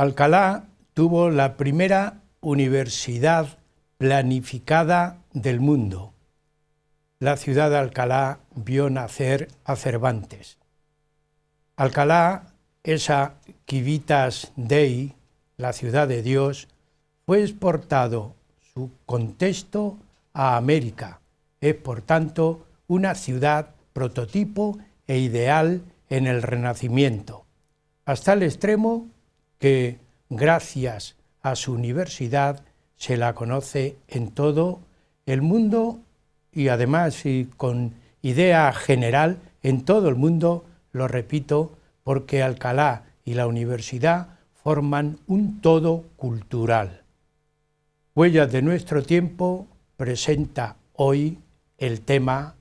Alcalá tuvo la primera universidad planificada del mundo. La ciudad de Alcalá vio nacer a Cervantes. Alcalá, esa Civitas Dei, la ciudad de Dios, fue exportado su contexto a América. Es, por tanto, una ciudad prototipo e ideal en el Renacimiento, hasta el extremo que, gracias a su universidad, se la conoce en todo el mundo y además y con idea general en todo el mundo, lo repito, porque Alcalá y la universidad forman un todo cultural. Huellas de nuestro tiempo presenta hoy el tema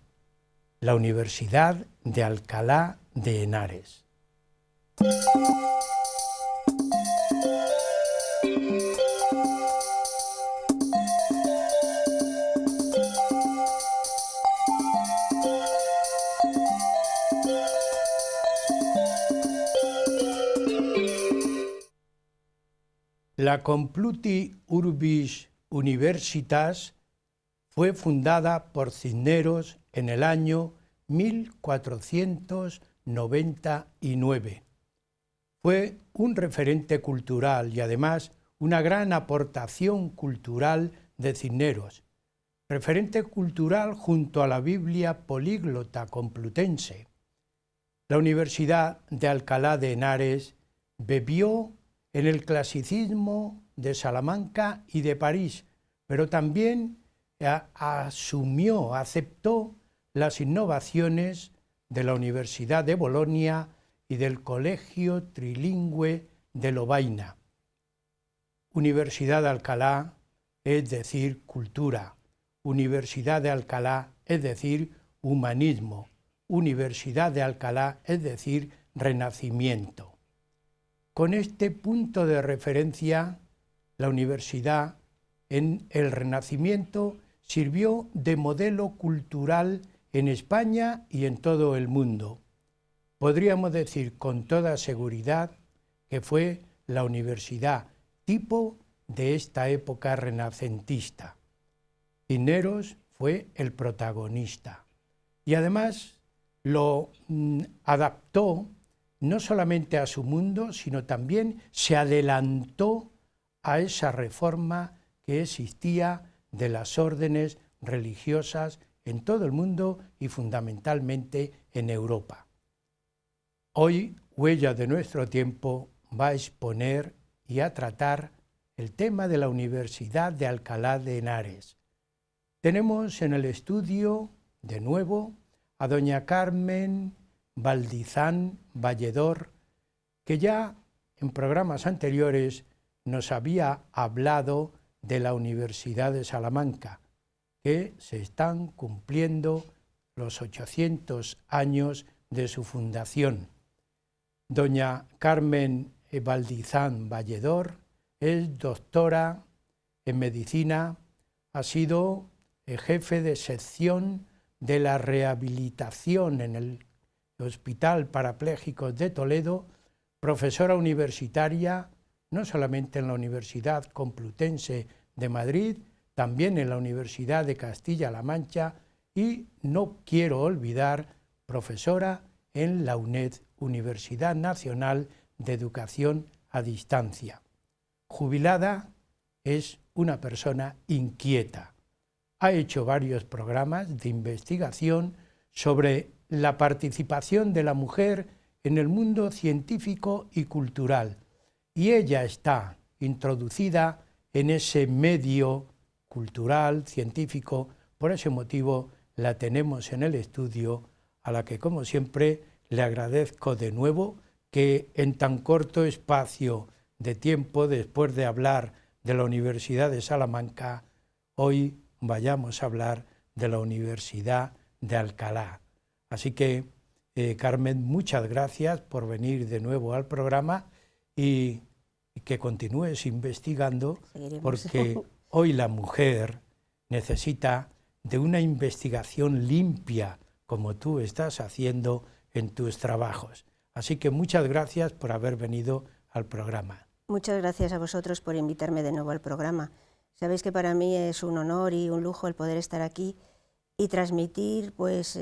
La Universidad de Alcalá de Henares. La Compluti Urbis Universitas fue fundada por Cisneros en el año 1499. Fue un referente cultural y además una gran aportación cultural de Cisneros, referente cultural junto a la Biblia políglota complutense. La Universidad de Alcalá de Henares bebió en el clasicismo de Salamanca y de París, pero también aceptó las innovaciones de la Universidad de Bolonia y del Colegio Trilingüe de Lovaina. Universidad de Alcalá es decir cultura, Universidad de Alcalá es decir humanismo, Universidad de Alcalá es decir renacimiento. Con este punto de referencia, la universidad en el Renacimiento sirvió de modelo cultural en España y en todo el mundo. Podríamos decir con toda seguridad que fue la universidad tipo de esta época renacentista. Cisneros fue el protagonista y además lo adaptó no solamente a su mundo, sino también se adelantó a esa reforma que existía de las órdenes religiosas en todo el mundo y fundamentalmente en Europa. Hoy, Huella de nuestro tiempo va a exponer y a tratar el tema de la Universidad de Alcalá de Henares. Tenemos en el estudio, de nuevo, a doña Carmen Valdizán Valledor, que ya en programas anteriores nos había hablado de la Universidad de Salamanca, que se están cumpliendo los 800 años de su fundación. Doña Carmen Valdizán Valledor es doctora en medicina, ha sido jefe de sección de la rehabilitación en el Hospital Parapléjicos de Toledo, profesora universitaria, no solamente en la Universidad Complutense de Madrid, también en la Universidad de Castilla-La Mancha y, no quiero olvidar, profesora en la UNED, Universidad Nacional de Educación a Distancia. Jubilada, es una persona inquieta. Ha hecho varios programas de investigación sobre la participación de la mujer en el mundo científico y cultural, y ella está introducida en ese medio cultural, científico. Por ese motivo la tenemos en el estudio, a la que, como siempre, le agradezco de nuevo que en tan corto espacio de tiempo, después de hablar de la Universidad de Salamanca, hoy vayamos a hablar de la Universidad de Alcalá. Así que, Carmen, muchas gracias por venir de nuevo al programa y que continúes investigando, porque hoy la mujer necesita de una investigación limpia, como tú estás haciendo en tus trabajos. Así que muchas gracias por haber venido al programa. Muchas gracias a vosotros por invitarme de nuevo al programa. Sabéis que para mí es un honor y un lujo el poder estar aquí y transmitir pues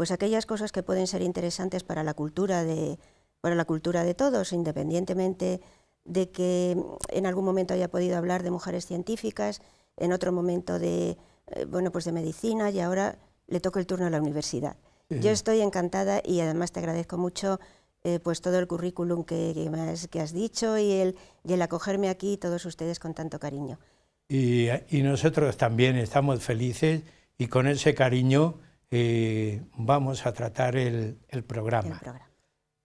aquellas cosas que pueden ser interesantes para la cultura de todos, independientemente de que en algún momento haya podido hablar de mujeres científicas, en otro momento de medicina, y ahora le toca el turno a la universidad. Yo estoy encantada y además te agradezco mucho pues todo el currículum que has dicho y el acogerme aquí, todos ustedes con tanto cariño. Y nosotros también estamos felices y con ese cariño vamos a tratar el programa.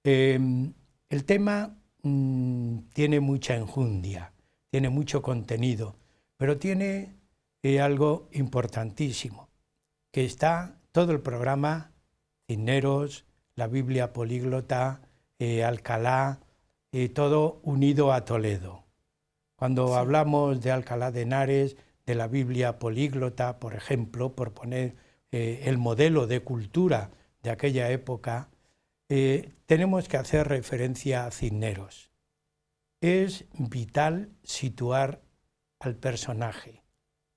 El tema tiene mucha enjundia, tiene mucho contenido, pero tiene algo importantísimo, que está todo el programa, Cisneros, la Biblia políglota, Alcalá, todo unido a Toledo. Cuando hablamos de Alcalá de Henares, de la Biblia políglota, por ejemplo, por poner el modelo de cultura de aquella época, tenemos que hacer referencia a Cisneros. Es vital situar al personaje.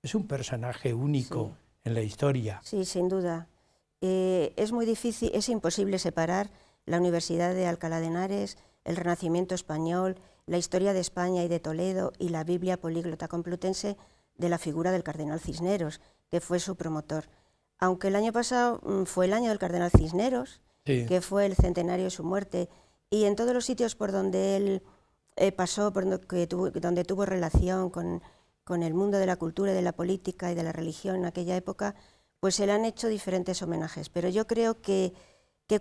Es un personaje único en la historia. Sí, sin duda. Es muy difícil, es imposible separar la Universidad de Alcalá de Henares, el Renacimiento español, la historia de España y de Toledo y la Biblia políglota complutense de la figura del cardenal Cisneros, que fue su promotor. Aunque el año pasado fue el año del cardenal Cisneros, que fue el centenario de su muerte, y en todos los sitios por donde él pasó, donde tuvo relación con el mundo de la cultura, de la política y de la religión en aquella época, pues se le han hecho diferentes homenajes. Pero yo creo que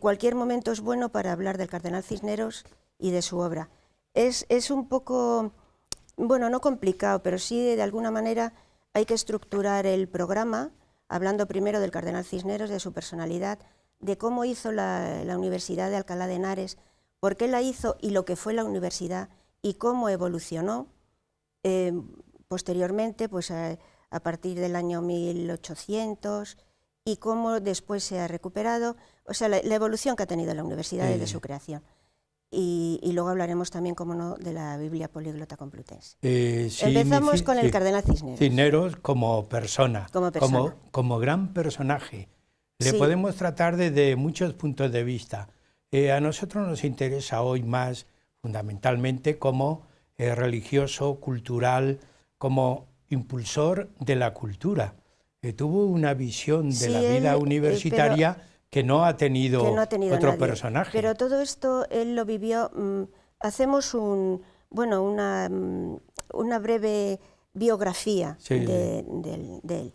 cualquier momento es bueno para hablar del cardenal Cisneros y de su obra. Es un poco, bueno, no complicado, pero sí de alguna manera hay que estructurar el programa, hablando primero del cardenal Cisneros, de su personalidad, de cómo hizo la Universidad de Alcalá de Henares, por qué la hizo y lo que fue la universidad y cómo evolucionó posteriormente, pues a partir del año 1800, y cómo después se ha recuperado, o sea, la evolución que ha tenido la universidad desde su creación. Y luego hablaremos también, como no, de la Biblia políglota complutense. Empezamos con el cardenal Cisneros. Cisneros como persona, como gran personaje. Le podemos tratar desde muchos puntos de vista. A nosotros nos interesa hoy más, fundamentalmente, como religioso, cultural, como impulsor de la cultura. Tuvo una visión de la vida universitaria que no ha tenido otro personaje. Pero todo esto él lo vivió. Hacemos una breve biografía de él.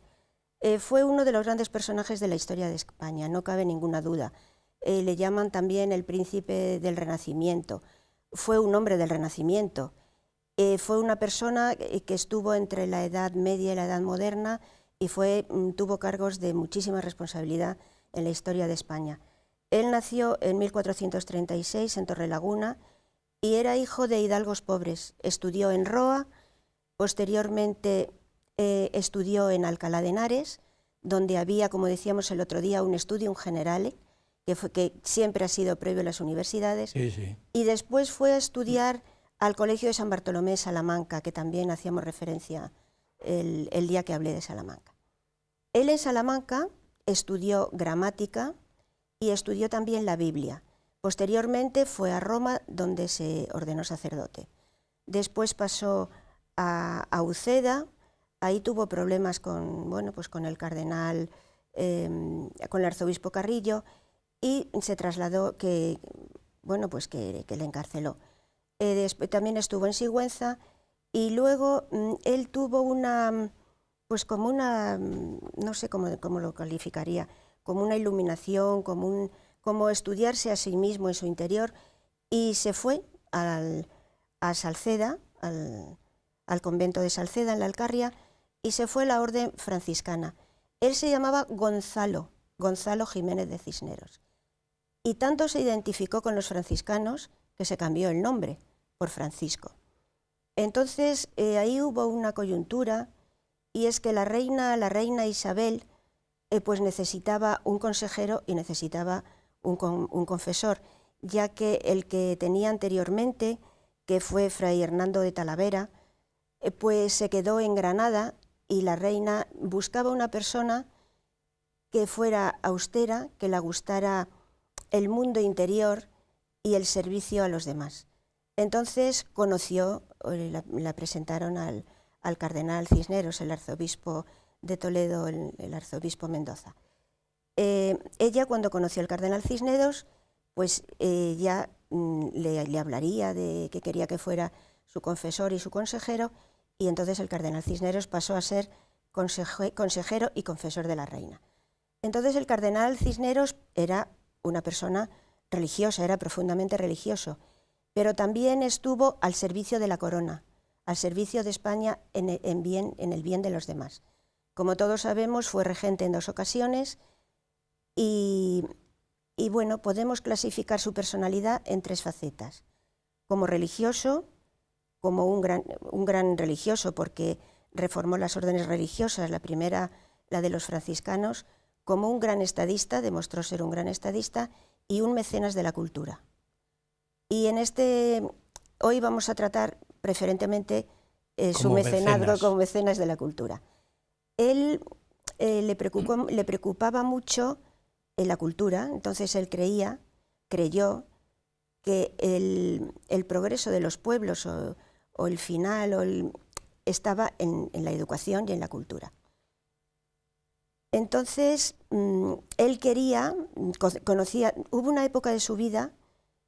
Fue uno de los grandes personajes de la historia de España, no cabe ninguna duda. Le llaman también el príncipe del Renacimiento. Fue un hombre del Renacimiento. Fue una persona que estuvo entre la Edad Media y la Edad Moderna y tuvo cargos de muchísima responsabilidad en la historia de España. Él nació en 1436 en Torrelaguna y era hijo de hidalgos pobres. Estudió en Roa, posteriormente estudió en Alcalá de Henares, donde había, como decíamos el otro día, un studium generale, que siempre ha sido previo a las universidades, y después fue a estudiar al Colegio de San Bartolomé de Salamanca, que también hacíamos referencia el día que hablé de Salamanca. Él en Salamanca estudió gramática y estudió también la Biblia. Posteriormente fue a Roma, donde se ordenó sacerdote. Después pasó a Uceda, ahí tuvo problemas con el cardenal, con el arzobispo Carrillo, y se trasladó, que le encarceló. Después también estuvo en Sigüenza, y luego él tuvo no sé cómo lo calificaría, como una iluminación, como estudiarse a sí mismo en su interior, y se fue a Salceda, al convento de Salceda en la Alcarria, y se fue a la orden franciscana. Él se llamaba Gonzalo Jiménez de Cisneros, y tanto se identificó con los franciscanos que se cambió el nombre por Francisco. Entonces ahí hubo una coyuntura, y es que la reina Isabel pues necesitaba un consejero y necesitaba un confesor, ya que el que tenía anteriormente que fue fray Hernando de Talavera, pues se quedó en Granada y la reina buscaba una persona que fuera austera, que le gustara el mundo interior y el servicio a los demás. Entonces la presentaron al cardenal Cisneros, el arzobispo de Toledo, el arzobispo Mendoza. Ella, cuando conoció al cardenal Cisneros, pues ya le hablaría de que quería que fuera su confesor y su consejero, y entonces el cardenal Cisneros pasó a ser consejero y confesor de la reina. Entonces el cardenal Cisneros era una persona religiosa, era profundamente religioso, pero también estuvo al servicio de la corona, al servicio de España en el bien de los demás. Como todos sabemos, fue regente en 2 ocasiones y bueno, podemos clasificar su personalidad en 3 facetas. Como religioso, como un gran religioso, porque reformó las órdenes religiosas, la primera, la de los franciscanos, como un gran estadista, demostró ser un gran estadista, y un mecenas de la cultura. Y hoy vamos a tratar preferentemente su mecenazgo como mecenas de la cultura. Él le preocupaba mucho la cultura, entonces él creyó que el progreso de los pueblos o el final estaba en la educación y en la cultura. Entonces, él hubo una época de su vida,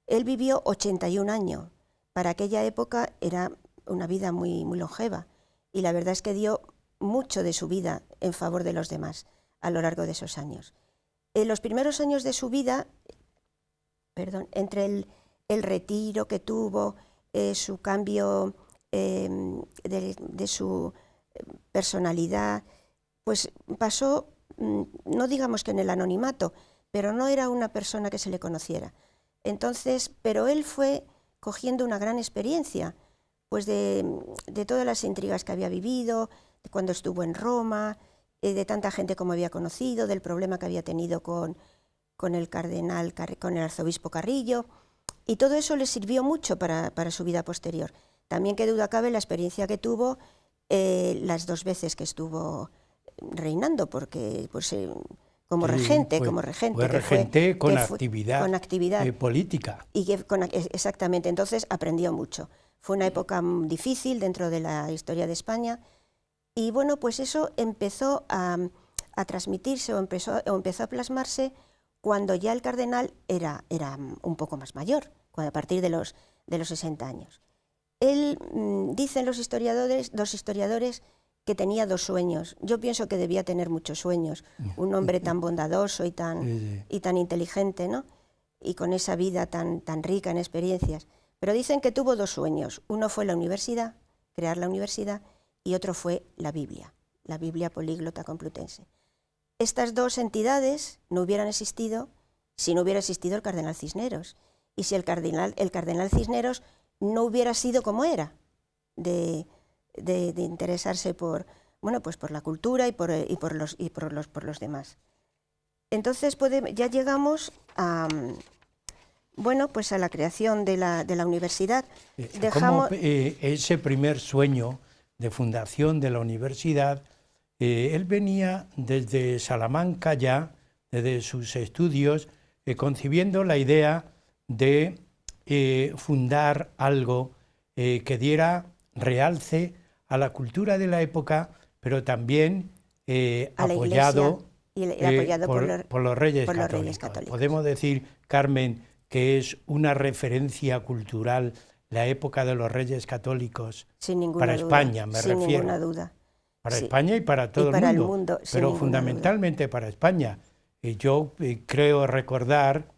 él vivió 81 años, para aquella época era una vida muy, muy longeva, y la verdad es que dio mucho de su vida en favor de los demás a lo largo de esos años. En los primeros años de su vida, entre el retiro que tuvo, su cambio de su personalidad, pues pasó, no digamos que en el anonimato, pero no era una persona que se le conociera. Entonces, pero él fue cogiendo una gran experiencia, pues de todas las intrigas que había vivido, de cuando estuvo en Roma, de tanta gente como había conocido, del problema que había tenido con el arzobispo Carrillo, y todo eso le sirvió mucho para su vida posterior. También, qué duda cabe, la experiencia que tuvo las 2 veces que estuvo reinando, porque pues, como regente, con actividad política. Exactamente, entonces aprendió mucho. Fue una época difícil dentro de la historia de España, y bueno, pues eso empezó a transmitirse o empezó a plasmarse cuando ya el cardenal era un poco más mayor, a partir de los 60 años. Él, dicen los historiadores, 2 historiadores, que tenía 2 sueños. Yo pienso que debía tener muchos sueños, un hombre tan bondadoso y tan inteligente, ¿no? Y con esa vida tan rica en experiencias. Pero dicen que tuvo 2 sueños. Uno fue la universidad, crear la universidad, y otro fue la Biblia políglota complutense. Estas 2 entidades no hubieran existido si no hubiera existido el cardenal Cisneros, y si el cardenal Cisneros no hubiera sido como era, de interesarse por la cultura y por los demás. Entonces ya llegamos a la creación de la universidad. Ese primer sueño de fundación de la universidad, él venía desde Salamanca ya, desde sus estudios, concibiendo la idea de fundar algo que diera realce a la cultura de la época, pero también apoyado por los Reyes Católicos. Podemos decir, Carmen, que es una referencia cultural la época de los Reyes Católicos para España, me refiero. Sin ninguna duda. Para España y para todo el mundo, pero fundamentalmente para España. Yo creo recordar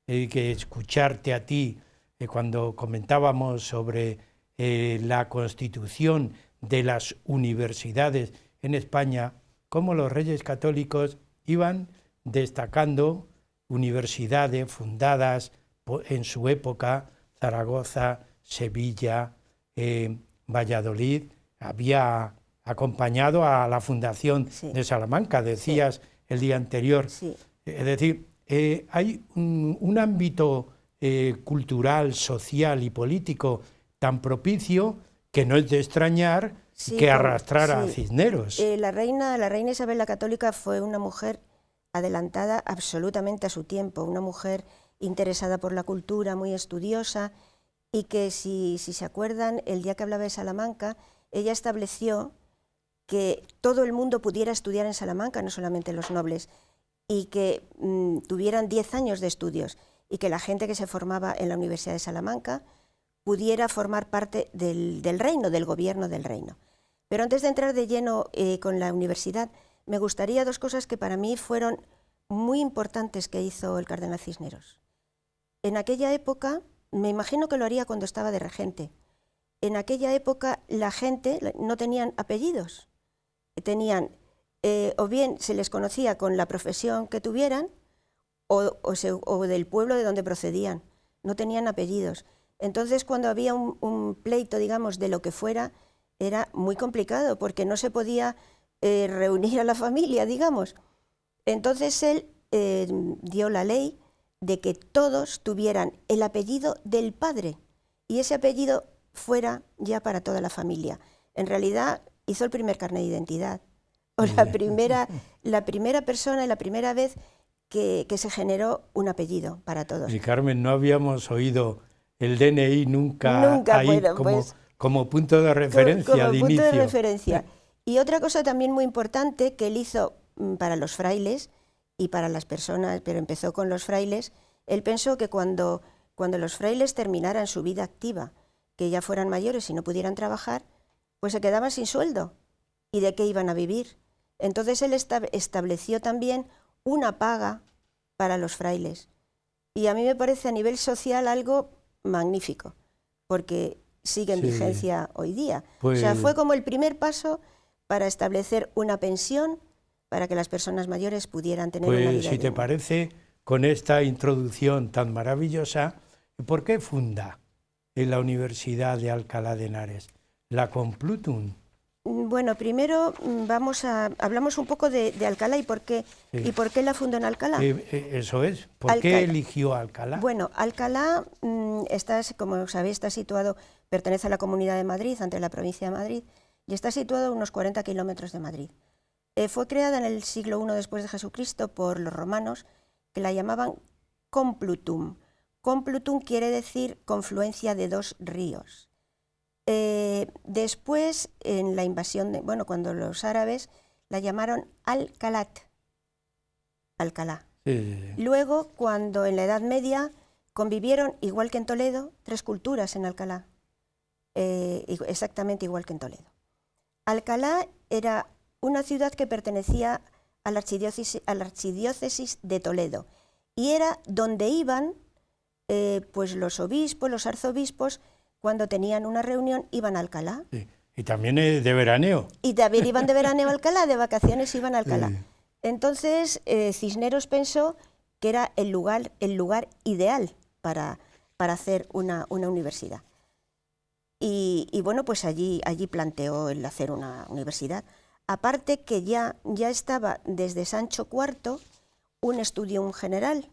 que escucharte a ti cuando comentábamos sobre la constitución de las universidades en España, cómo los Reyes Católicos iban destacando universidades fundadas en su época, Zaragoza, Sevilla, Valladolid, había acompañado a la fundación de Salamanca, decías el día anterior. Es decir, hay un ámbito cultural, social y político tan propicio que no es de extrañar que arrastrara a Cisneros. La reina Isabel la Católica fue una mujer adelantada absolutamente a su tiempo, una mujer interesada por la cultura, muy estudiosa, y que si se acuerdan, el día que hablaba de Salamanca, ella estableció que todo el mundo pudiera estudiar en Salamanca, no solamente los nobles, y que tuvieran 10 años de estudios, y que la gente que se formaba en la Universidad de Salamanca pudiera formar parte del reino, del gobierno del reino. Pero antes de entrar de lleno con la universidad, me gustaría 2 cosas que para mí fueron muy importantes que hizo el cardenal Cisneros. En aquella época, me imagino que lo haría cuando estaba de regente, en aquella época la gente no tenían apellidos, tenían, o bien se les conocía con la profesión que tuvieran, o del pueblo de donde procedían, no tenían apellidos. Entonces, cuando había un pleito, digamos, de lo que fuera, era muy complicado, porque no se podía reunir a la familia, digamos. Entonces él dio la ley de que todos tuvieran el apellido del padre, y ese apellido fuera ya para toda la familia. En realidad hizo el primer carnet de identidad, o la primera persona y la primera vez que se generó un apellido para todos. Y Carmen, no habíamos oído el DNI nunca ahí, bueno, como punto de referencia como de punto inicio. De referencia. Y otra cosa también muy importante que él hizo para los frailes y para las personas, pero empezó con los frailes, él pensó que cuando los frailes terminaran su vida activa, que ya fueran mayores y no pudieran trabajar, pues se quedaban sin sueldo. ¿Y de qué iban a vivir? Entonces él estableció también una paga para los frailes. Y a mí me parece a nivel social algo magnífico, porque sigue en vigencia hoy día. Pues, o sea, fue como el primer paso para establecer una pensión para que las personas mayores pudieran tener una vida digna. Si te parece, con esta introducción tan maravillosa, ¿por qué funda en la Universidad de Alcalá de Henares la Complutum? Bueno, primero hablamos un poco de Alcalá y por qué la fundó en Alcalá. Eso es, ¿por qué eligió Alcalá? Bueno, Alcalá, como sabéis, pertenece a la Comunidad de Madrid, ante la provincia de Madrid, y está situado a unos 40 kilómetros de Madrid. Fue creada en el siglo I después de Jesucristo por los romanos, que la llamaban Complutum. Complutum quiere decir confluencia de 2 ríos. Después, en la invasión, cuando los árabes la llamaron Alcalá. Sí. Luego, cuando en la Edad Media convivieron, igual que en Toledo, 3 culturas en Alcalá, exactamente igual que en Toledo. Alcalá era una ciudad que pertenecía a la archidiócesis de Toledo, y era donde iban pues los obispos, los arzobispos. Cuando tenían una reunión iban a Alcalá. Sí. Y también de veraneo. Y también iban de veraneo a Alcalá, de vacaciones iban a Alcalá. Sí. Entonces Cisneros pensó que era el lugar ideal para hacer una universidad. Y bueno, pues allí planteó el hacer una universidad. Aparte que ya estaba desde Sancho IV un estudium generale,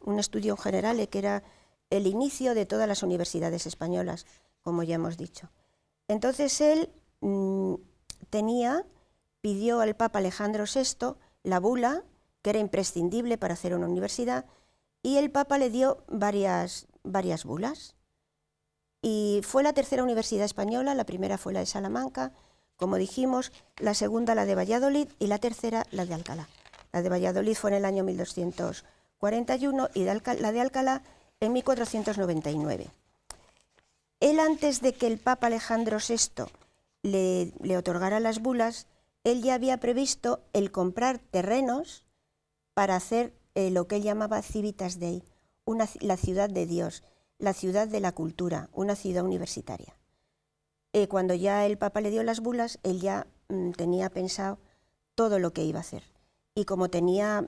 que era el inicio de todas las universidades españolas, como ya hemos dicho. Entonces él pidió al Papa Alejandro VI la bula, que era imprescindible para hacer una universidad, y el Papa le dio varias bulas. Y fue la tercera universidad española, la primera fue la de Salamanca, como dijimos, la segunda la de Valladolid y la tercera la de Alcalá. La de Valladolid fue en el año 1241 y la de Alcalá en 1499. Él, antes de que el Papa Alejandro VI le otorgara las bulas, él ya había previsto el comprar terrenos para hacer lo que él llamaba Civitas Dei, la ciudad de Dios, la ciudad de la cultura, una ciudad universitaria. Cuando ya el Papa le dio las bulas, él ya tenía pensado todo lo que iba a hacer. Y como tenía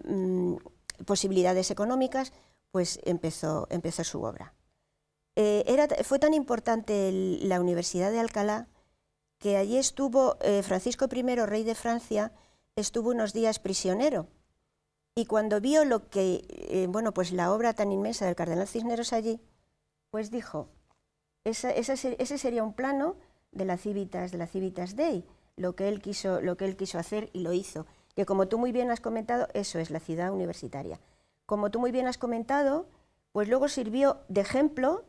posibilidades económicas, pues empezó su obra. Fue tan importante la Universidad de Alcalá que allí estuvo Francisco I, rey de Francia, estuvo unos días prisionero. Y cuando vio pues la obra tan inmensa del cardenal Cisneros allí, pues dijo, Ese sería un plano de la Civitas Dei, lo que él quiso hacer y lo hizo. Que como tú muy bien has comentado, eso es la ciudad universitaria. Como tú muy bien has comentado, pues luego sirvió de ejemplo,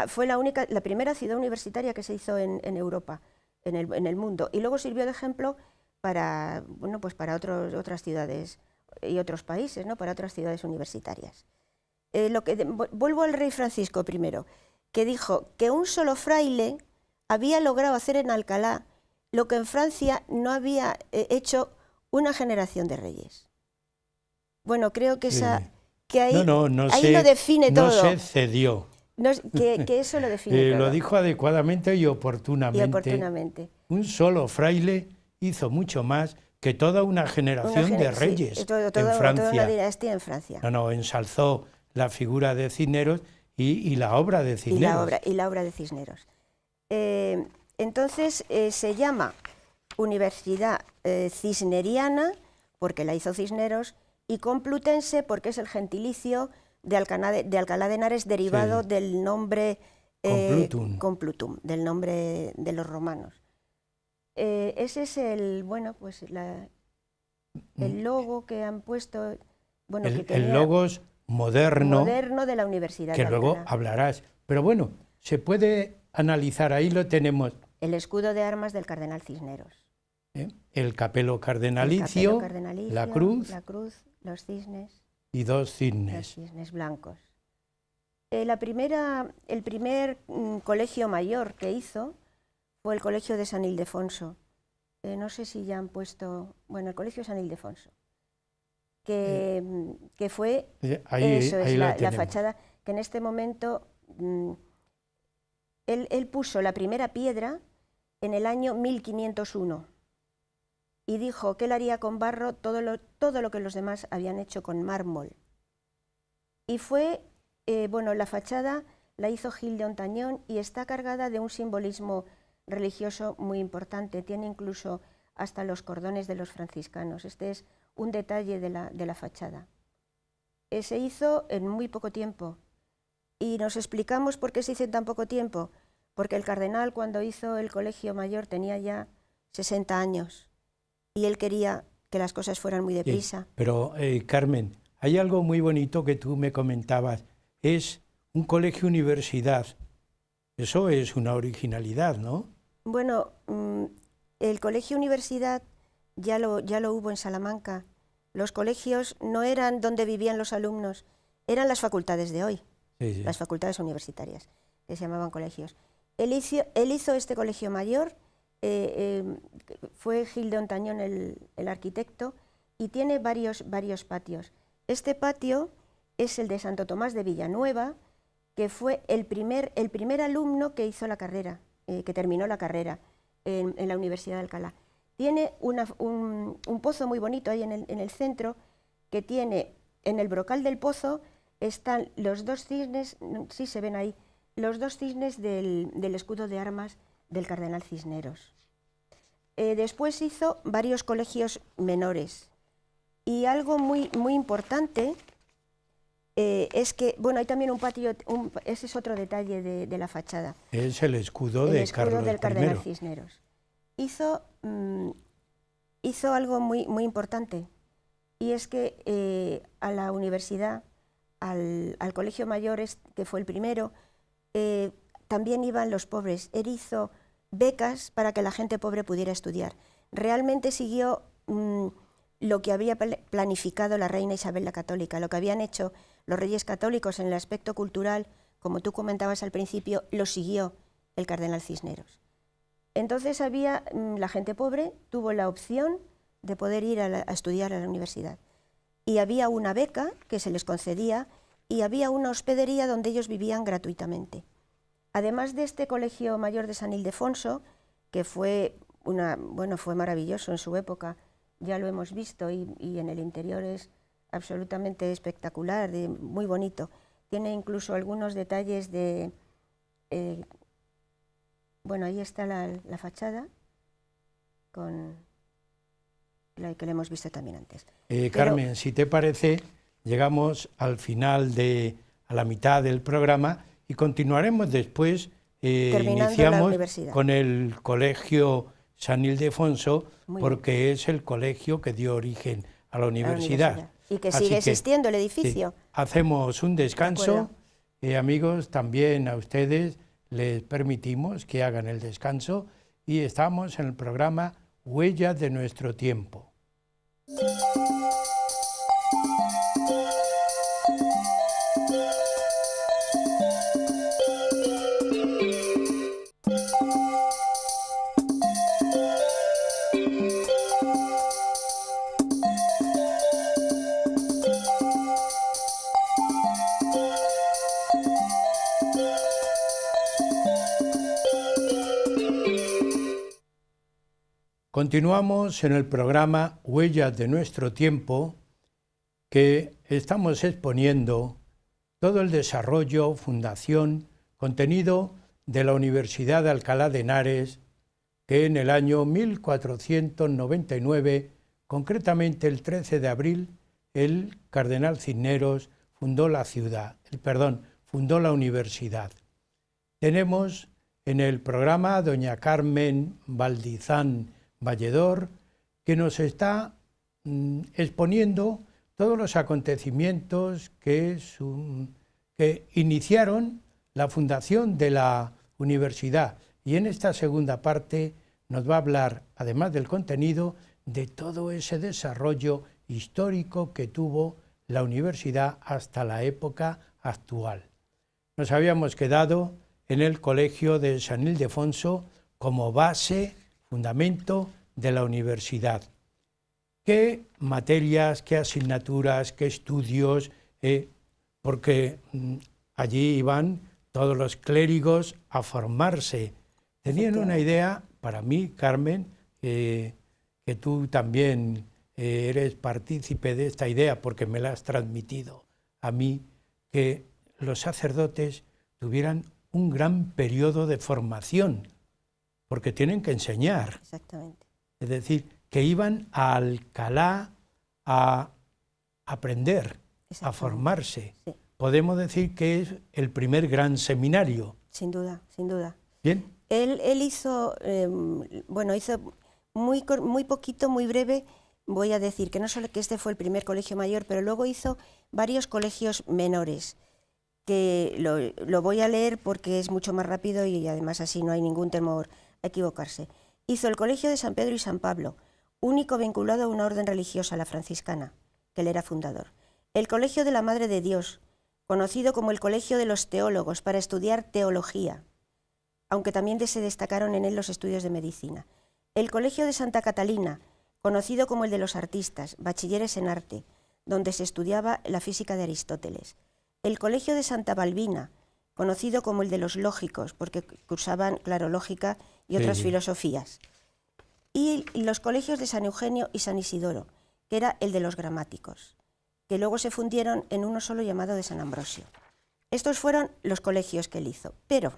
fue la primera ciudad universitaria que se hizo en Europa, en el mundo, y luego sirvió de ejemplo para, bueno, pues para otras ciudades y otros países, ¿no? Para otras ciudades universitarias. Vuelvo al rey Francisco I, que dijo que un solo fraile había logrado hacer en Alcalá lo que en Francia no había hecho una generación de reyes. Bueno, creo que ahí lo define todo. No se cedió. Que eso lo define todo. Lo dijo adecuadamente y oportunamente. Un solo fraile hizo mucho más que toda una generación de reyes en Francia. Toda una dinastía en Francia. No, ensalzó la figura de Cisneros y la obra de Cisneros. Y la obra de Cisneros. Entonces se llama Universidad Cisneriana, porque la hizo Cisneros, y Complutense, porque es el gentilicio de Alcalá de Henares, derivado del nombre Complutum, del nombre de los romanos. Ese es el logo que han puesto. Bueno, el logo es moderno de la Universidad que de luego Alcalá. hablarás. Pero bueno, se puede analizar, ahí lo tenemos. El escudo de armas del cardenal Cisneros. El capelo cardenalicio, la cruz, los cisnes. Y 2 cisnes. Los cisnes blancos. El primer colegio mayor que hizo fue el colegio de San Ildefonso. No sé si ya han puesto. Bueno, el colegio de San Ildefonso. Que fue. La fachada, que en este momento. Él puso la primera piedra en el año 1501 y dijo que él haría con barro todo lo que los demás habían hecho con mármol. Y fue, la fachada la hizo Gil de Hontañón y está cargada de un simbolismo religioso muy importante. Tiene incluso hasta los cordones de los franciscanos. Este es un detalle de la fachada. Se hizo en muy poco tiempo. Y nos explicamos por qué se hizo en tan poco tiempo. Porque el cardenal, cuando hizo el colegio mayor, tenía ya 60 años. Y él quería que las cosas fueran muy deprisa. Sí, pero, Carmen, hay algo muy bonito que tú me comentabas. Es un colegio-universidad. Eso es una originalidad, ¿no? Bueno, el colegio-universidad ya lo hubo en Salamanca. Los colegios no eran donde vivían los alumnos, eran las facultades de hoy. Sí. Las facultades universitarias, que se llamaban colegios. Él hizo este colegio mayor, fue Gil de Hontañón el arquitecto, y tiene varios patios. Este patio es el de Santo Tomás de Villanueva, que fue el primer alumno que hizo la carrera, que terminó la carrera en la Universidad de Alcalá. Tiene un pozo muy bonito ahí en el centro, que tiene, en el brocal del pozo, están los 2 cisnes, sí se ven ahí, los 2 cisnes del escudo de armas del cardenal Cisneros. Después hizo varios colegios menores. Y algo muy importante es que, bueno, hay también un patio, ese es otro detalle de la fachada. Es el escudo del cardenal Cisneros. Hizo algo muy importante, y es que a la universidad, al colegio mayor, que fue el primero, también iban los pobres. Él hizo becas para que la gente pobre pudiera estudiar. Realmente siguió lo que había planificado la reina Isabel la Católica, lo que habían hecho los reyes católicos en el aspecto cultural, como tú comentabas al principio, lo siguió el cardenal Cisneros. Entonces la gente pobre tuvo la opción de poder ir a estudiar a la universidad. Y había una beca que se les concedía y había una hospedería donde ellos vivían gratuitamente. Además de este colegio mayor de San Ildefonso, que fue maravilloso en su época, ya lo hemos visto, y en el interior es absolutamente espectacular, muy bonito. Tiene incluso algunos detalles de... ahí está la fachada, con la que le hemos visto también antes. Carmen, si te parece, llegamos al final a la mitad del programa y continuaremos después terminando la universidad. Con el Colegio San Ildefonso, porque es el colegio que dio origen a la universidad. Y que sigue existiendo el edificio. Sí, hacemos un descanso. Amigos, también a ustedes les permitimos que hagan el descanso y estamos en el programa Huellas de nuestro tiempo. Continuamos en el programa Huellas de nuestro tiempo, que estamos exponiendo todo el desarrollo, fundación, contenido de la Universidad de Alcalá de Henares, que en el año 1499, concretamente el 13 de abril, el cardenal Cisneros fundó la universidad. Tenemos en el programa a doña Carmen Valdizán Valledor, que nos está exponiendo todos los acontecimientos que iniciaron la fundación de la universidad. Y en esta segunda parte nos va a hablar, además del contenido, de todo ese desarrollo histórico que tuvo la universidad hasta la época actual. Nos habíamos quedado en el Colegio de San Ildefonso como base, fundamento de la universidad. ¿Qué materias, qué asignaturas, qué estudios? Porque allí iban todos los clérigos a formarse. Tenían una idea, para mí, Carmen, que tú también eres partícipe de esta idea porque me la has transmitido a mí, que los sacerdotes tuvieran un gran periodo de formación, porque tienen que enseñar. Exactamente. Es decir, que iban a Alcalá a aprender, a formarse. Sí. Podemos decir que es el primer gran seminario. Sin duda, sin duda. Bien. Él hizo, hizo muy poquito, muy breve. Voy a decir que no solo que este fue el primer colegio mayor, pero luego hizo varios colegios menores, que lo voy a leer porque es mucho más rápido y además así no hay ningún temor a equivocarse. Hizo el Colegio de San Pedro y San Pablo, único vinculado a una orden religiosa, la franciscana, que él era fundador. El Colegio de la Madre de Dios, conocido como el Colegio de los Teólogos, para estudiar teología, aunque también se destacaron en él los estudios de medicina. El Colegio de Santa Catalina, conocido como el de los artistas, bachilleres en arte, donde se estudiaba la física de Aristóteles. El Colegio de Santa Balbina, conocido como el de los lógicos, porque cursaban, claro, lógica y otras filosofías. Y los colegios de San Eugenio y San Isidoro, que era el de los gramáticos, que luego se fundieron en uno solo llamado de San Ambrosio. Estos fueron los colegios que él hizo, pero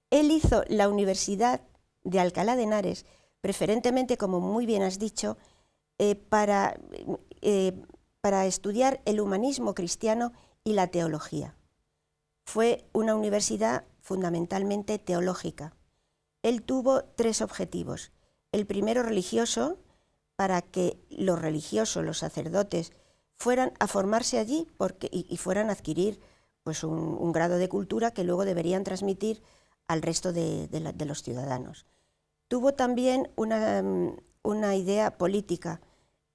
él hizo la Universidad de Alcalá de Henares, preferentemente, como muy bien has dicho, para estudiar el humanismo cristiano y la teología. Fue una universidad fundamentalmente teológica. Él tuvo tres objetivos. El primero religioso, para que los religiosos, los sacerdotes, fueran a formarse allí y fueran a adquirir pues, un grado de cultura que luego deberían transmitir al resto de los ciudadanos. Tuvo también una idea política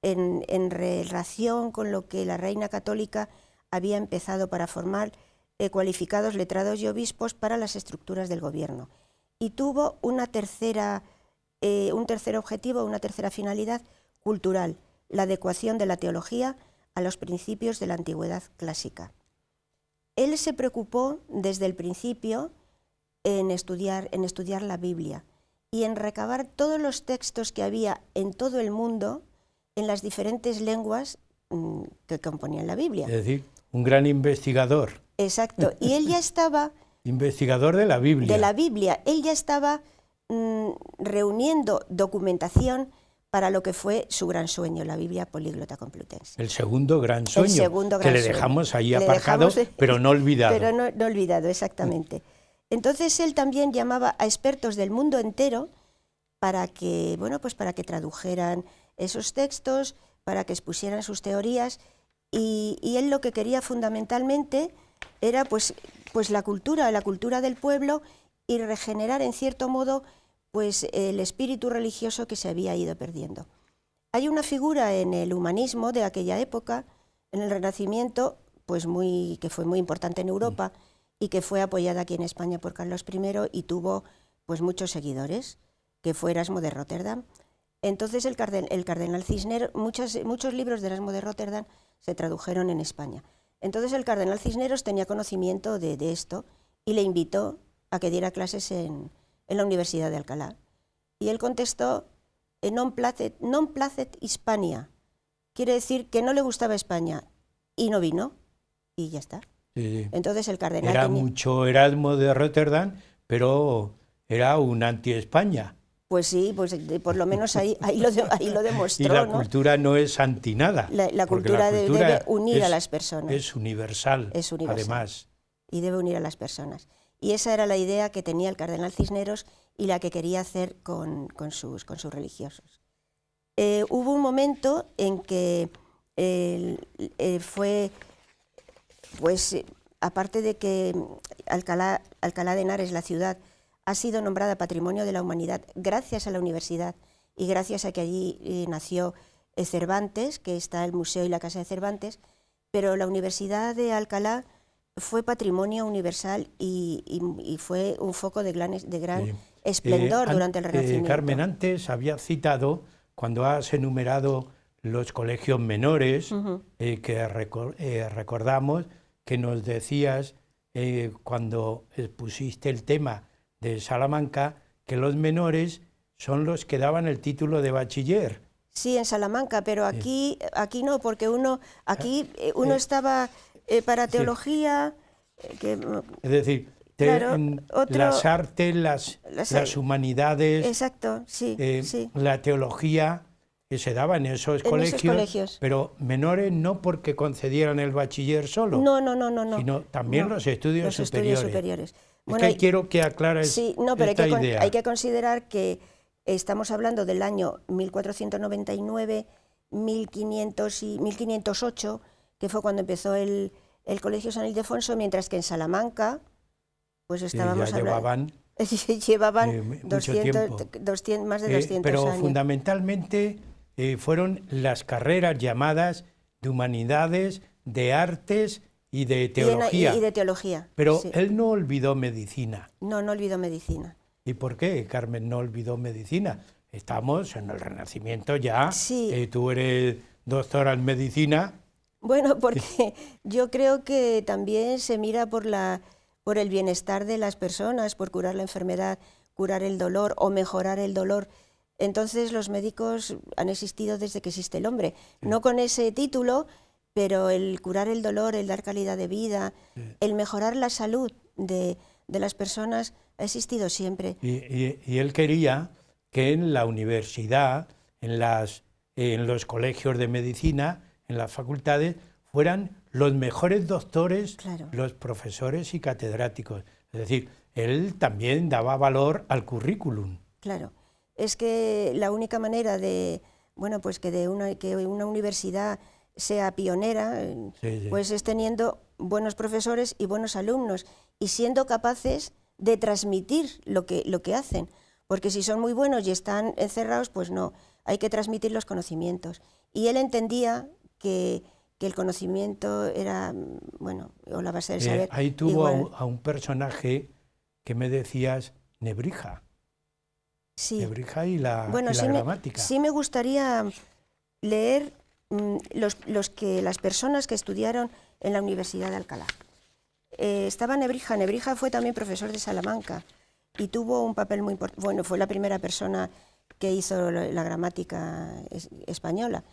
en relación con lo que la Reina Católica había empezado para formar cualificados letrados y obispos para las estructuras del gobierno. Y tuvo un tercer objetivo, una tercera finalidad cultural, la adecuación de la teología a los principios de la antigüedad clásica. Él se preocupó desde el principio en estudiar la Biblia y en recabar todos los textos que había en todo el mundo en las diferentes lenguas que componían la Biblia. Es decir, un gran investigador. Exacto, y él ya estaba... investigador de la Biblia. De la Biblia. Él ya estaba reuniendo documentación para lo que fue su gran sueño, la Biblia políglota complutense. El segundo gran sueño, que le dejamos ahí aparcado, pero no olvidado. Pero no olvidado, exactamente. Entonces él también llamaba a expertos del mundo entero para que, bueno, pues para que tradujeran esos textos, para que expusieran sus teorías, y él lo que quería fundamentalmente era pues la cultura del pueblo, y regenerar en cierto modo pues el espíritu religioso que se había ido perdiendo. Hay una figura en el humanismo de aquella época, en el Renacimiento, pues que fue muy importante en Europa y que fue apoyada aquí en España por Carlos I y tuvo pues muchos seguidores, que fue Erasmo de Rotterdam. Entonces el cardenal Cisneros, muchos libros de Erasmo de Rotterdam se tradujeron en España. Entonces el cardenal Cisneros tenía conocimiento de esto y le invitó a que diera clases en la Universidad de Alcalá. Y él contestó, non placet Hispania, quiere decir que no le gustaba España, y no vino, y ya está. Sí. Entonces el cardenal era mucho Erasmo de Rotterdam, pero era un anti-España. Pues sí, pues por lo menos ahí lo demostró. Y la cultura no es anti nada. La cultura debe unir a las personas. Es universal, además. Y debe unir a las personas. Y esa era la idea que tenía el cardenal Cisneros y la que quería hacer con sus religiosos. Hubo un momento en que fue, pues aparte de que Alcalá de Henares, la ciudad, ha sido nombrada Patrimonio de la Humanidad gracias a la universidad y gracias a que allí nació Cervantes, que está el museo y la casa de Cervantes, pero la Universidad de Alcalá fue patrimonio universal y fue un foco de gran esplendor durante el Renacimiento. Carmen, antes había citado, cuando has enumerado los colegios menores, que recordamos que nos decías cuando expusiste el tema de Salamanca, que los menores son los que daban el título de bachiller. Sí, en Salamanca, pero aquí no, porque uno estaba para teología. Es decir, claro, las artes, las humanidades, exacto, sí, sí. La teología que se daba en esos colegios, pero menores no porque concedieran el bachiller solo, no, sino también los estudios superiores. Bueno, es que quiero que aclares pero esta idea. Hay que considerar que estamos hablando del año 1499, 1500 y 1508, que fue cuando empezó el Colegio San Ildefonso, mientras que en Salamanca, pues estábamos llevaban 200, más de 200 pero años. Fundamentalmente fueron las carreras llamadas de humanidades, de artes y de teología. Y de teología. Pero sí. Él no olvidó medicina. No olvidó medicina. ¿Y por qué, Carmen, no olvidó medicina? Estamos en el Renacimiento ya. Sí. Tú eres doctora en medicina. Bueno, porque yo creo que también se mira por el bienestar de las personas, por curar la enfermedad, curar el dolor o mejorar el dolor. Entonces los médicos han existido desde que existe el hombre. No con ese título, pero el curar el dolor, el dar calidad de vida, el mejorar la salud de las personas ha existido siempre. Y él quería que en la universidad, en los colegios de medicina, en las facultades, fueran los mejores doctores, claro, los profesores y catedráticos. Es decir, él también daba valor al currículum. Claro, es que la única manera de, bueno, pues que una universidad sea pionera, pues es teniendo buenos profesores y buenos alumnos y siendo capaces de transmitir lo que hacen, porque si son muy buenos y están encerrados, pues no, hay que transmitir los conocimientos. Y él entendía que el conocimiento era, bueno, o la base del saber. Ahí tuvo a un personaje que me decías, Nebrija. Sí. Nebrija y la gramática. Sí me gustaría leer las personas que estudiaron en la Universidad de Alcalá. Estaba Nebrija. Nebrija fue también profesor de Salamanca y tuvo un papel muy importante. Bueno, fue la primera persona que hizo la gramática española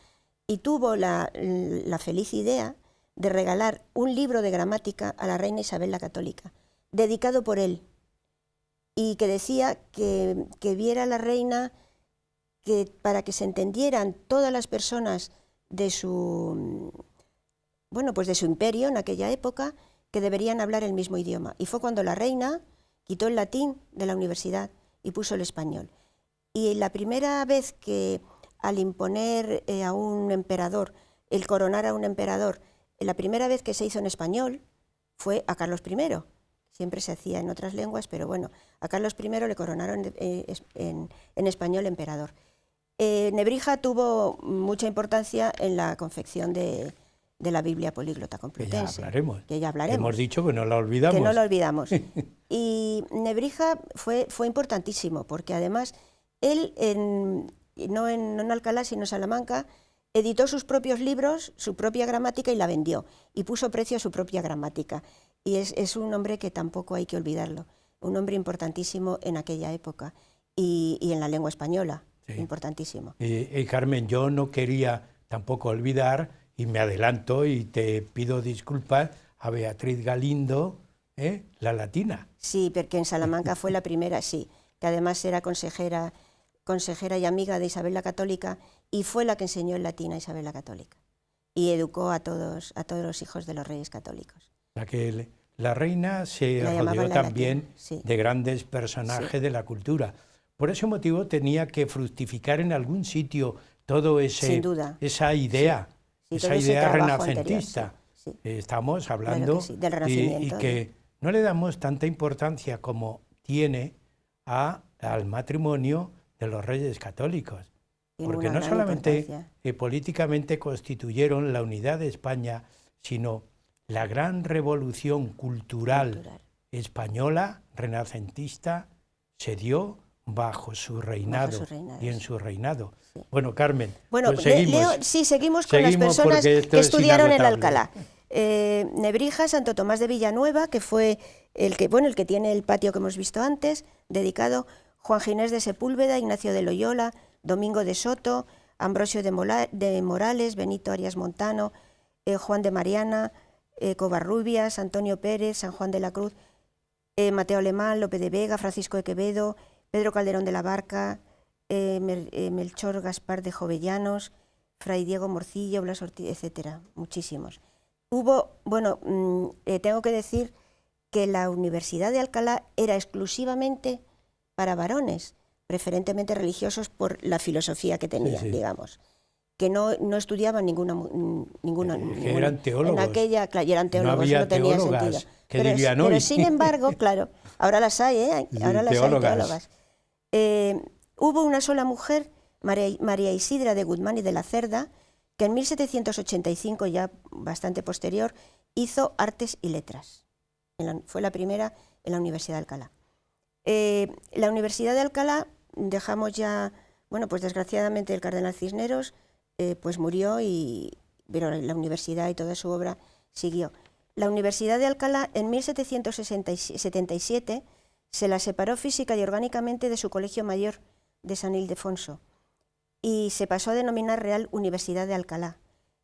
y tuvo la feliz idea de regalar un libro de gramática a la reina Isabel la Católica, dedicado por él, y que decía que viera la reina que para que se entendieran todas las personas de su imperio en aquella época, que deberían hablar el mismo idioma. Y fue cuando la reina quitó el latín de la universidad y puso el español. Y la primera vez que al imponer a un emperador, el coronar a un emperador, la primera vez que se hizo en español fue a Carlos I. Siempre se hacía en otras lenguas, pero bueno, a Carlos I le coronaron en español emperador. Nebrija tuvo mucha importancia en la confección de la Biblia políglota complutense. Que ya hablaremos. Hemos dicho que no la olvidamos. Que no la olvidamos. Y Nebrija fue importantísimo, porque además él, no en Alcalá, sino en Salamanca, editó sus propios libros, su propia gramática y la vendió, y puso precio a su propia gramática. Y es un hombre que tampoco hay que olvidarlo, un hombre importantísimo en aquella época, y en la lengua española, sí. Importantísimo. Carmen, yo no quería tampoco olvidar, y me adelanto y te pido disculpas, a Beatriz Galindo, la latina. Sí, porque en Salamanca fue la primera, sí, que además era consejera y amiga de Isabel la Católica, y fue la que enseñó el latín a Isabel la Católica, y educó a todos los hijos de los reyes católicos. La reina se rodeó también de grandes personajes de la cultura. Por ese motivo tenía que fructificar en algún sitio todo esa idea, esa idea renacentista. Estamos hablando del Renacimiento, y que no le damos tanta importancia como tiene al matrimonio de los reyes católicos. Porque no solamente políticamente constituyeron la unidad de España, sino la gran revolución cultural española, renacentista, se dio bajo su reinado y en su reinado. Sí. Bueno, Carmen, pues seguimos. Seguimos con las personas que estudiaron en Alcalá. Nebrija, Santo Tomás de Villanueva, que fue el que tiene el patio que hemos visto antes, dedicado, Juan Ginés de Sepúlveda, Ignacio de Loyola, Domingo de Soto, Ambrosio de Morales, Benito Arias Montano, Juan de Mariana, Covarrubias, Antonio Pérez, San Juan de la Cruz, Mateo Alemán, Lope de Vega, Francisco de Quevedo, Pedro Calderón de la Barca, Melchor Gaspar de Jovellanos, Fray Diego Morcillo, Blas Ortiz, etcétera, muchísimos. Tengo que decir que la Universidad de Alcalá era exclusivamente para varones, preferentemente religiosos por la filosofía que tenía, digamos. Que no estudiaban ninguna que eran teólogos. En aquella, claro, eran teólogos, no había no tenía teólogas, sentido. Pero sin embargo, claro, ahora las hay, ahora las hay teólogas. Hubo una sola mujer, María Isidra de Guzmán y de la Cerda, que en 1785, ya bastante posterior, hizo Artes y Letras. Fue la primera en la Universidad de Alcalá. La Universidad de Alcalá, dejamos ya, pues desgraciadamente el cardenal Cisneros, pues murió, pero la universidad y toda su obra siguió. La Universidad de Alcalá en 1777 se la separó física y orgánicamente de su colegio mayor de San Ildefonso y se pasó a denominar Real Universidad de Alcalá,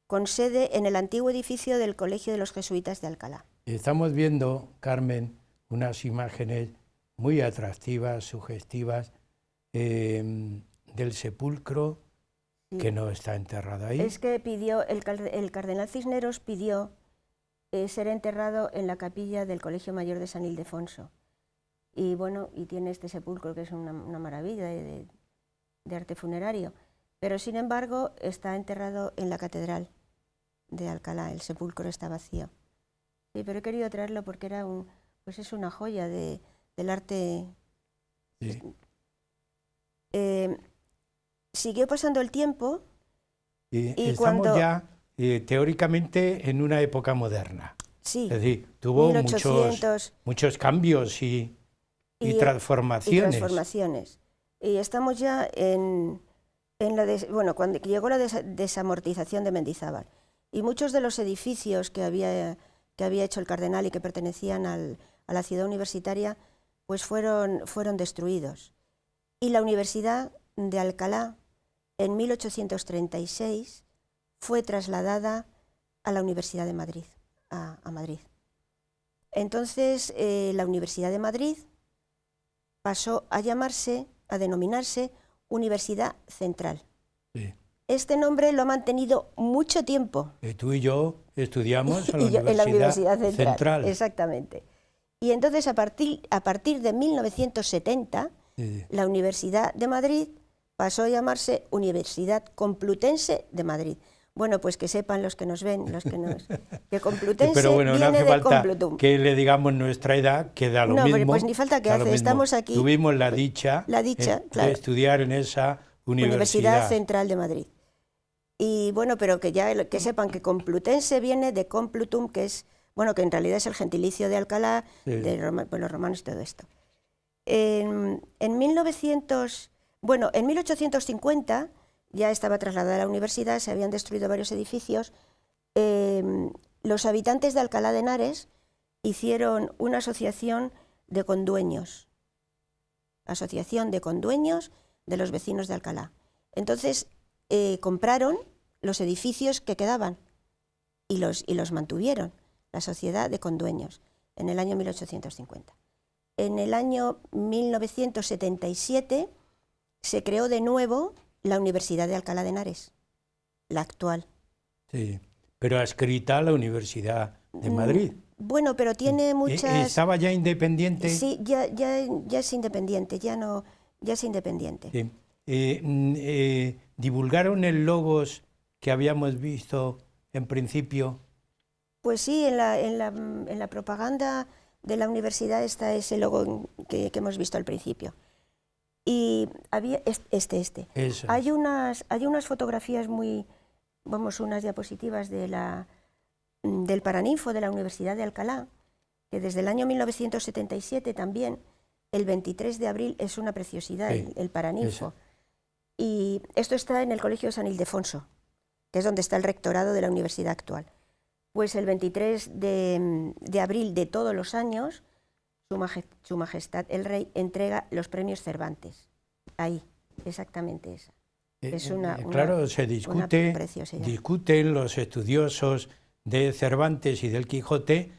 con sede en el antiguo edificio del Colegio de los Jesuitas de Alcalá. Estamos viendo, Carmen, unas imágenes muy atractivas, sugestivas, del sepulcro que no está enterrado ahí. Es que el cardenal Cisneros pidió ser enterrado en la capilla del Colegio Mayor de San Ildefonso. Y tiene este sepulcro que es una maravilla de arte funerario. Pero sin embargo está enterrado en la catedral de Alcalá, el sepulcro está vacío. Sí, pero he querido traerlo porque era es una joya del arte. Sí. Siguió pasando el tiempo y estamos ya teóricamente en una época moderna. Sí, es decir, tuvo 1800, muchos cambios y transformaciones. Y estamos ya cuando llegó la desamortización de Mendizábal. Y muchos de los edificios que había hecho el cardenal y que pertenecían a la ciudad universitaria, pues fueron destruidos. Y la Universidad de Alcalá, en 1836, fue trasladada a la Universidad de Madrid, a Madrid. Entonces, la Universidad de Madrid pasó a denominarse Universidad Central. Sí. Este nombre lo ha mantenido mucho tiempo. Tú y yo estudiamos en la Universidad Central. Exactamente. Y entonces a partir de 1970, la Universidad de Madrid pasó a llamarse Universidad Complutense de Madrid. Bueno, pues que sepan los que nos ven, que Complutense pero bueno, viene no hace de falta Complutum. que le digamos nuestra edad, que da lo mismo. No, pues ni falta que hace, estamos aquí. Tuvimos la dicha claro, de estudiar en esa Universidad Central de Madrid. Y bueno, pero que sepan que Complutense viene de Complutum, que es, bueno, que en realidad es el gentilicio de Alcalá, de los romanos y todo esto. En 1850 ya estaba trasladada a la universidad, se habían destruido varios edificios. Los habitantes de Alcalá de Henares hicieron una asociación de condueños, de los vecinos de Alcalá. Entonces compraron los edificios que quedaban y los mantuvieron, la sociedad de condueños, en el año 1850. En el año 1977 se creó de nuevo la Universidad de Alcalá de Henares, la actual. Sí, pero adscrita a la Universidad de Madrid. Bueno, pero tiene muchas... ¿Estaba ya independiente? Sí, ya es independiente, ya es independiente. Sí. ¿Divulgaron el logos que habíamos visto en principio? Pues sí, en la propaganda de la universidad está ese logo que hemos visto al principio. Y había Eso. Hay unas fotografías unas diapositivas del Paraninfo de la Universidad de Alcalá, que desde el año 1977 también, el 23 de abril, es una preciosidad, sí, el Paraninfo. Eso. Y esto está en el Colegio de San Ildefonso, que es donde está el rectorado de la universidad actual. Pues el 23 de abril de todos los años, Su Majestad el Rey entrega los premios Cervantes. Ahí, exactamente esa. Es claro, se discuten los estudiosos de Cervantes y del Quijote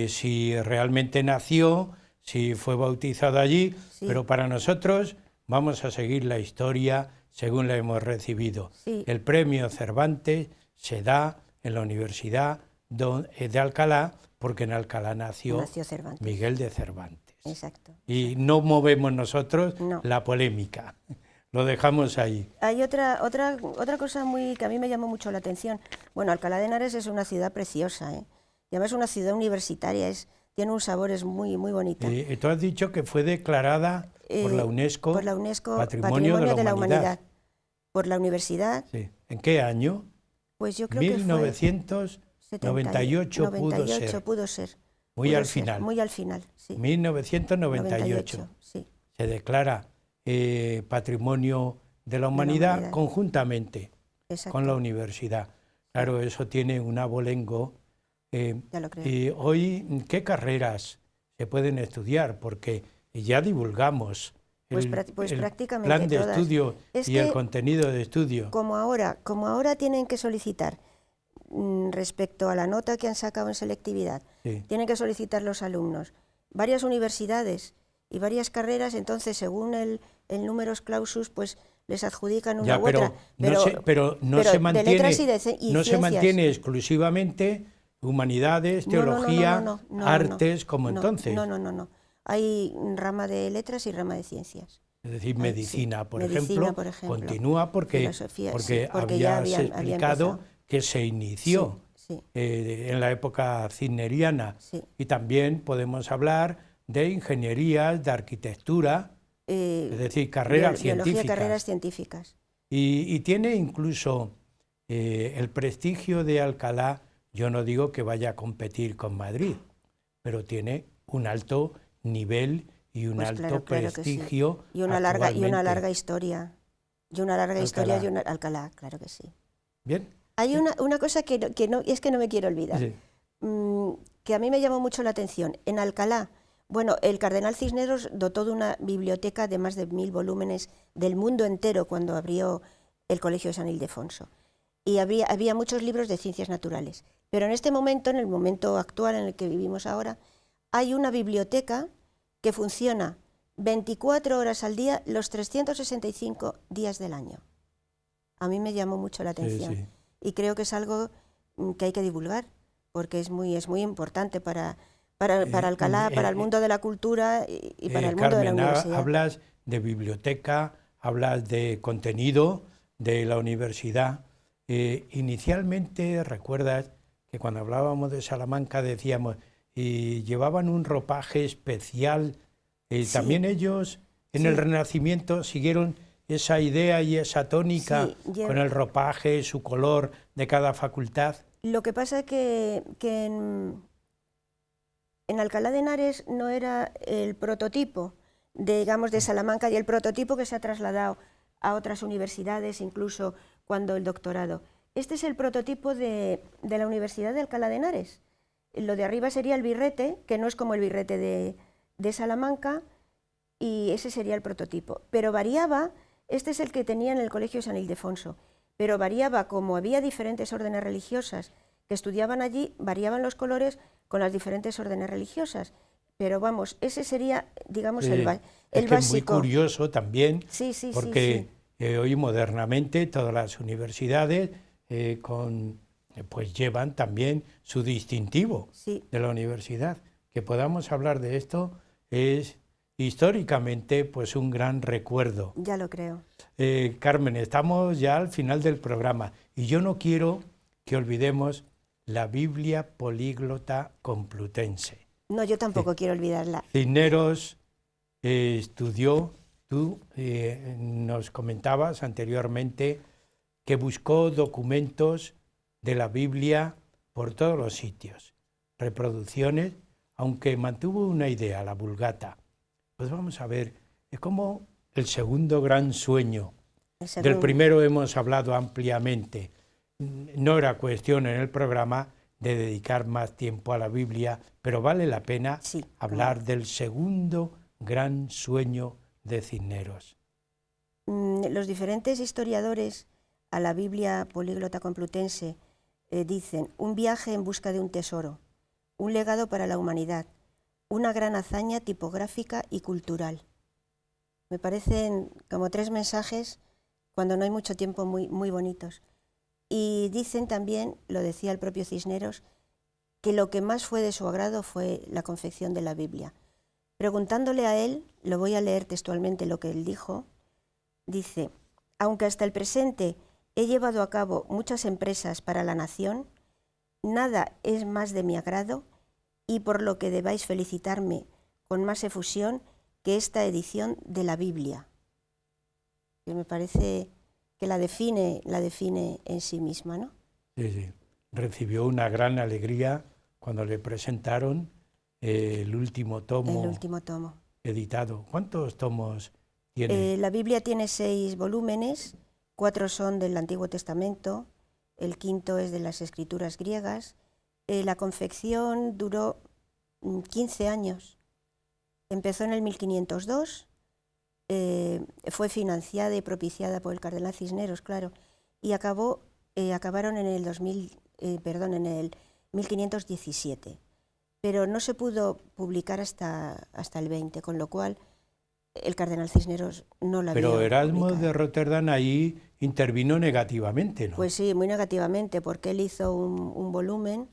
si realmente nació, si fue bautizado allí, sí, pero para nosotros vamos a seguir la historia según la hemos recibido. Sí. El premio Cervantes se da en la Universidad de Alcalá, porque en Alcalá nació Miguel de Cervantes. Exacto. Y no movemos nosotros la polémica, lo dejamos ahí. Hay otra cosa que a mí me llamó mucho la atención. Bueno, Alcalá de Henares es una ciudad preciosa, y además es una ciudad universitaria, tiene un sabor, es muy bonita. Tú has dicho que fue declarada por la UNESCO Patrimonio de la Humanidad. Por la universidad. Sí. ¿En qué año? Pues yo creo 1998 pudo ser. Muy al final. Muy al final, sí. 1998. Sí. Se declara Patrimonio de la Humanidad conjuntamente con la universidad. Claro, eso tiene un abolengo. Ya lo creo. Hoy, ¿qué carreras se pueden estudiar? Porque ya divulgamos el prácticamente plan de todas. Estudio y el contenido de estudio. Como ahora tienen que solicitar, respecto a la nota que han sacado en selectividad, sí, tienen que solicitar los alumnos varias universidades y varias carreras, entonces según el numerus clausus, pues les adjudican una u otra. Pero no se mantiene exclusivamente humanidades, teología, artes, como entonces. No. Hay rama de letras y rama de ciencias. Es decir, medicina, por ejemplo, continúa porque habías explicado que se inició en la época cisneriana. Sí. Y también podemos hablar de ingenierías, de arquitectura, es decir, carreras científicas. Y tiene incluso el prestigio de Alcalá. Yo no digo que vaya a competir con Madrid, pero tiene un alto nivel y un alto prestigio. Sí. Y una larga historia. Alcalá, claro que sí. Bien. Hay una cosa que no me quiero olvidar, sí, que a mí me llamó mucho la atención. En Alcalá, bueno, el cardenal Cisneros dotó de una biblioteca de más de 1000 volúmenes del mundo entero cuando abrió el Colegio de San Ildefonso. Y había muchos libros de ciencias naturales. Pero en este momento, en el momento actual en el que vivimos ahora, hay una biblioteca que funciona 24 horas al día, los 365 días del año. A mí me llamó mucho la atención. Sí, sí. Y creo que es algo que hay que divulgar, porque es muy importante para para Alcalá, para el mundo de la cultura y para el mundo Carmen, de la universidad. Hablas de biblioteca, hablas de contenido de la universidad. Inicialmente, recuerdas que cuando hablábamos de Salamanca decíamos, llevaban un ropaje especial. Sí. También ellos en Sí. el Renacimiento siguieron esa idea y esa tónica Sí, con el ropaje, su color de cada facultad. Lo que pasa es que en Alcalá de Henares no era el prototipo, digamos, de Salamanca, y el prototipo que se ha trasladado a otras universidades, incluso cuando el doctorado. Este es el prototipo de la Universidad de Alcalá de Henares. Lo de arriba sería el birrete, que no es como el birrete de Salamanca, y ese sería el prototipo. Pero variaba, este es el que tenía en el Colegio San Ildefonso, pero variaba, como había diferentes órdenes religiosas que estudiaban allí, variaban los colores con las diferentes órdenes religiosas. Pero vamos, ese sería, digamos, el básico. Es muy curioso también, sí, porque hoy modernamente todas las universidades pues llevan también su distintivo de la universidad. Que podamos hablar de esto es históricamente pues un gran recuerdo. Ya lo creo. Carmen, estamos ya al final del programa y yo no quiero que olvidemos la Biblia Políglota Complutense. No, yo tampoco quiero olvidarla. Cisneros estudió, tú nos comentabas anteriormente que buscó documentos de la Biblia por todos los sitios, reproducciones, aunque mantuvo una idea, la Vulgata. Pues vamos a ver, es como el segundo gran sueño. Del primero hemos hablado ampliamente. No era cuestión en el programa de dedicar más tiempo a la Biblia, pero vale la pena hablar del segundo gran sueño de Cisneros. Los diferentes historiadores a la Biblia Políglota Complutense dicen: un viaje en busca de un tesoro, un legado para la humanidad, una gran hazaña tipográfica y cultural. Me parecen como 3 mensajes, cuando no hay mucho tiempo, muy, muy bonitos. Y dicen también, lo decía el propio Cisneros, que lo que más fue de su agrado fue la confección de la Biblia. Preguntándole a él, lo voy a leer textualmente lo que él dijo, dice: aunque hasta el presente he llevado a cabo muchas empresas para la nación, nada es más de mi agrado y por lo que debáis felicitarme con más efusión que esta edición de la Biblia. Que me parece que la define en sí misma, ¿no? Sí, sí. Recibió una gran alegría cuando le presentaron el último tomo. El último tomo. Editado. ¿Cuántos tomos tiene? La Biblia tiene 6 volúmenes, 4 son del Antiguo Testamento, el 5º es de las Escrituras griegas. La confección duró 15 años. Empezó en el 1502, fue financiada y propiciada por el cardenal Cisneros, claro, y acabaron en el 1517. Pero no se pudo publicar hasta el 20, con lo cual el cardenal Cisneros no la vio. Pero Erasmo publicada. de Rotterdam ahí intervino negativamente, ¿no? Pues sí, muy negativamente, porque él hizo un volumen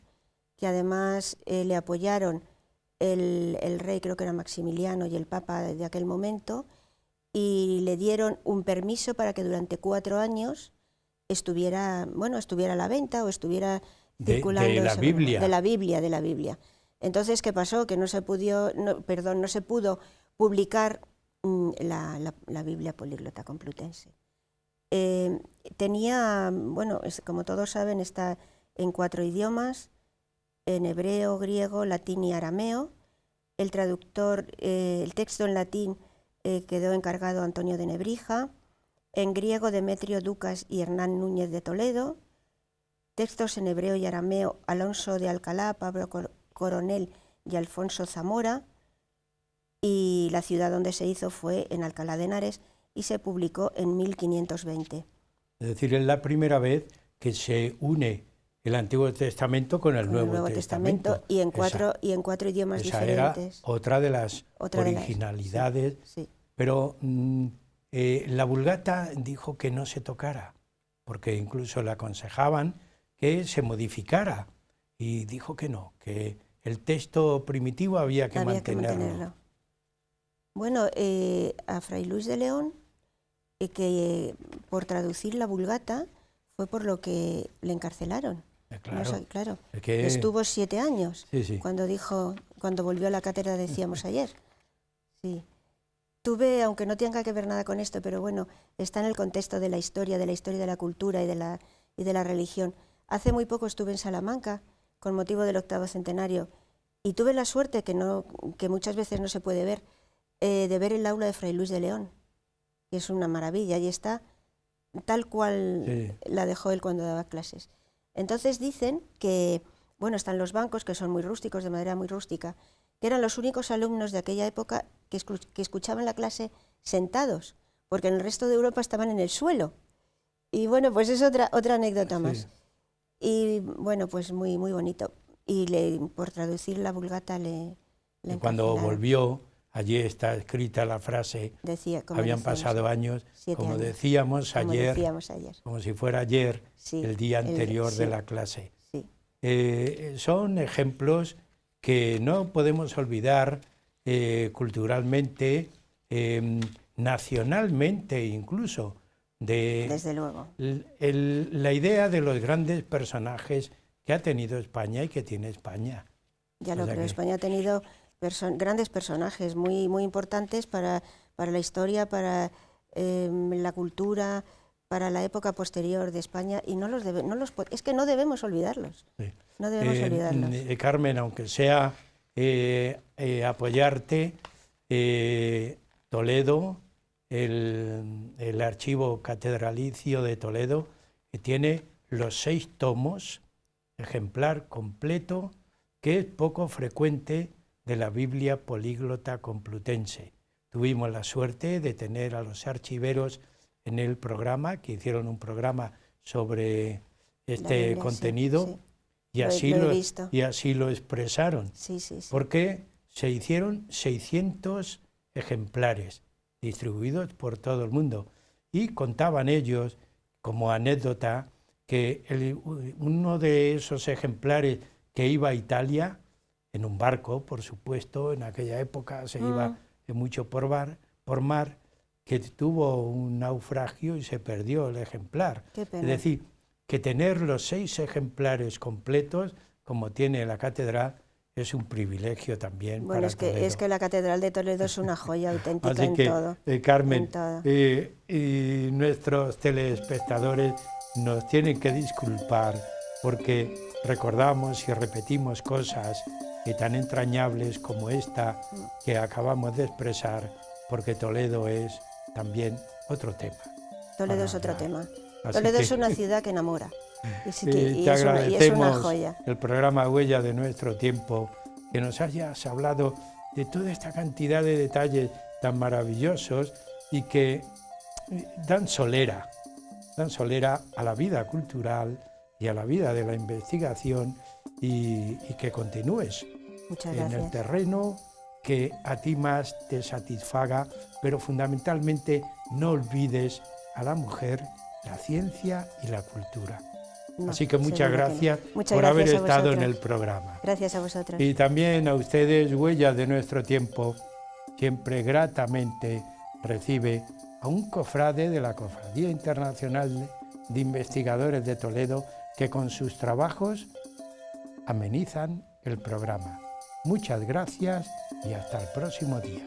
que además le apoyaron el rey, creo que era Maximiliano, y el papa de aquel momento, y le dieron un permiso para que durante 4 años estuviera a la venta o estuviera circulando de la Biblia. De la Biblia. Entonces, ¿qué pasó? Que no se pudo publicar la Biblia Políglota Complutense. Tenía, como todos saben, está en 4 idiomas, en hebreo, griego, latín y arameo. El traductor, el texto en latín quedó encargado a Antonio de Nebrija, en griego Demetrio Ducas y Hernán Núñez de Toledo, textos en hebreo y arameo Alonso de Alcalá, Pablo Coronel y Alfonso Zamora, y la ciudad donde se hizo fue en Alcalá de Henares y se publicó en 1520. Es decir, es la primera vez que se une el Antiguo Testamento con el Nuevo Testamento. Y en 4 idiomas diferentes. Era otra de las originalidades. Sí. Pero la Vulgata dijo que no se tocara, porque incluso le aconsejaban que se modificara, y dijo que no, que el texto primitivo había que mantenerlo. Bueno, a Fray Luis de León, que por traducir la Vulgata fue por lo que le encarcelaron. Claro, no, claro. Estuvo 7 años, sí. cuando volvió a la cátedra, decíamos ayer. Sí. Tuve, aunque no tenga que ver nada con esto, pero bueno, está en el contexto de la historia de la cultura y de la religión. Hace muy poco estuve en Salamanca con motivo del 8º centenario y tuve la suerte, que muchas veces no se puede ver, de ver el aula de Fray Luis de León, que es una maravilla, y está tal cual la dejó él cuando daba clases. Entonces dicen que, bueno, están los bancos, que son muy rústicos, de madera muy rústica, que eran los únicos alumnos de aquella época que escuchaban la clase sentados, porque en el resto de Europa estaban en el suelo. Y bueno, pues es otra anécdota más. Y bueno, pues muy, muy bonito. Y por traducir la Vulgata le cuando volvió, allí está escrita la frase, habían pasado años, como decíamos ayer, como si fuera ayer, el día anterior de la clase. Son ejemplos que no podemos olvidar culturalmente, nacionalmente incluso, desde luego. La idea de los grandes personajes que ha tenido España y que tiene España. Ya lo creo, España ha tenido grandes personajes muy, muy importantes para la historia, para la cultura, para la época posterior de España, y es que no debemos olvidarlos. No debemos olvidarlos. Carmen, aunque sea apoyarte, Toledo, el archivo catedralicio de Toledo, que tiene los 6 tomos, ejemplar completo, que es poco frecuente, de la Biblia políglota complutense. Tuvimos la suerte de tener a los archiveros en el programa, que hicieron un programa sobre este Biblia, contenido, y así lo expresaron, porque se hicieron 600 ejemplares distribuidos por todo el mundo, y contaban ellos como anécdota que uno de esos ejemplares que iba a Italia, en un barco, por supuesto, en aquella época se iba mucho por mar, que tuvo un naufragio y se perdió el ejemplar. Qué pena. Es decir, que tener los 6 ejemplares completos, como tiene la catedral, es un privilegio también. Bueno, es que la Catedral de Toledo es una joya auténtica. Así que, todo. Carmen, y nuestros telespectadores nos tienen que disculpar porque recordamos y repetimos cosas tan entrañables como esta que acabamos de expresar, porque Toledo es también otro tema. Toledo es otro tema. Toledo es una ciudad que enamora. Te agradecemos es una joya. El programa Huella de Nuestro Tiempo, que nos hayas hablado de toda esta cantidad de detalles tan maravillosos y que dan solera a la vida cultural y a la vida de la investigación, y que continúes en el terreno que a ti más te satisfaga, pero fundamentalmente no olvides a la mujer, la ciencia y la cultura. Así que muchas gracias por haber estado en el programa. Gracias a vosotros. Y también a ustedes, Huellas de Nuestro Tiempo, siempre gratamente recibe a un cofrade de la Cofradía Internacional de Investigadores de Toledo, que con sus trabajos amenizan el programa. Muchas gracias y hasta el próximo día.